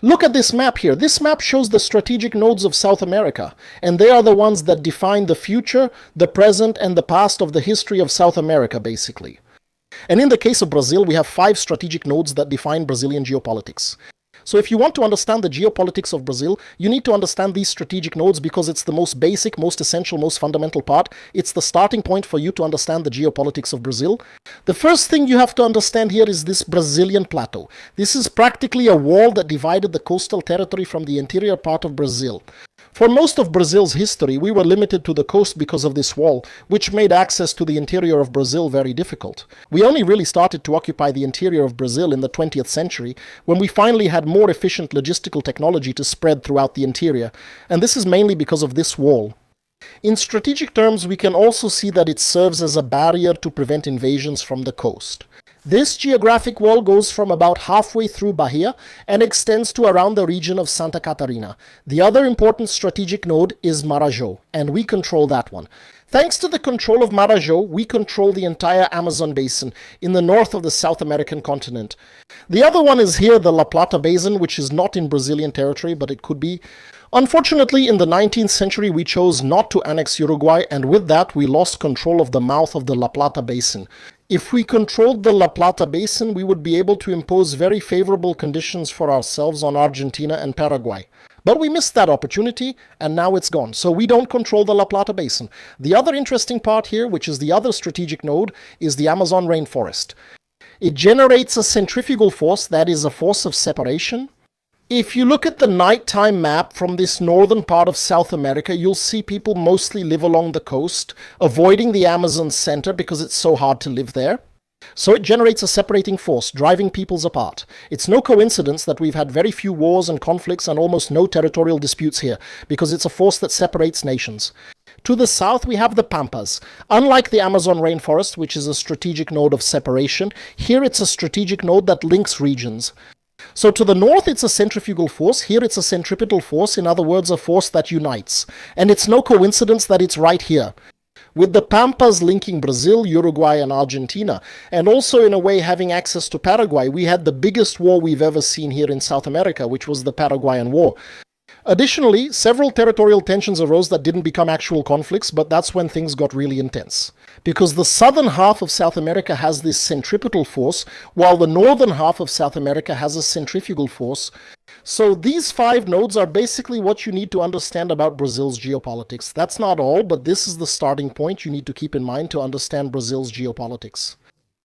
Look at this map here. This map shows the strategic nodes of South America, and they are the ones that define the future, the present, and the past of the history of South America, basically. And in the case of Brazil, we have 5 strategic nodes that define Brazilian geopolitics. So if you want to understand the geopolitics of Brazil, you need to understand these strategic nodes because it's the most basic, most essential, most fundamental part. It's the starting point for you to understand the geopolitics of Brazil. The first thing you have to understand here is this Brazilian plateau. This is practically a wall that divided the coastal territory from the interior part of Brazil. For most of Brazil's history, we were limited to the coast because of this wall, which made access to the interior of Brazil very difficult. We only really started to occupy the interior of Brazil in the 20th century, when we finally had more efficient logistical technology to spread throughout the interior, and this is mainly because of this wall. In strategic terms, we can also see that it serves as a barrier to prevent invasions from the coast. This geographic wall goes from about halfway through Bahia and extends to around the region of Santa Catarina. The other important strategic node is Marajó, and we control that one. Thanks to the control of Marajó, we control the entire Amazon basin in the north of the South American continent. The other one is here, the La Plata Basin, which is not in Brazilian territory, but it could be. Unfortunately, in the 19th century, we chose not to annex Uruguay, and with that, we lost control of the mouth of the La Plata Basin. If we controlled the La Plata Basin, we would be able to impose very favorable conditions for ourselves on Argentina and Paraguay. But we missed that opportunity, and now it's gone. So we don't control the La Plata Basin. The other interesting part here, which is the other strategic node, is the Amazon rainforest. It generates a centrifugal force, that is a force of separation. If you look at the nighttime map from this northern part of South America, you'll see people mostly live along the coast, avoiding the Amazon center because it's so hard to live there. So it generates a separating force, driving peoples apart. It's no coincidence that we've had very few wars and conflicts and almost no territorial disputes here, because it's a force that separates nations. To the south, we have the Pampas. Unlike the Amazon rainforest, which is a strategic node of separation, here it's a strategic node that links regions. So to the north, it's a centrifugal force. Here it's a centripetal force, in other words, a force that unites. And it's no coincidence that it's right here, with the Pampas linking Brazil, Uruguay, and Argentina, and also in a way having access to Paraguay. We had the biggest war we've ever seen here in South America, which was the Paraguayan War. Additionally, several territorial tensions arose that didn't become actual conflicts, but that's when things got really intense. Because the southern half of South America has this centripetal force, while the northern half of South America has a centrifugal force. So these 5 nodes are basically what you need to understand about Brazil's geopolitics. That's not all, but this is the starting point you need to keep in mind to understand Brazil's geopolitics.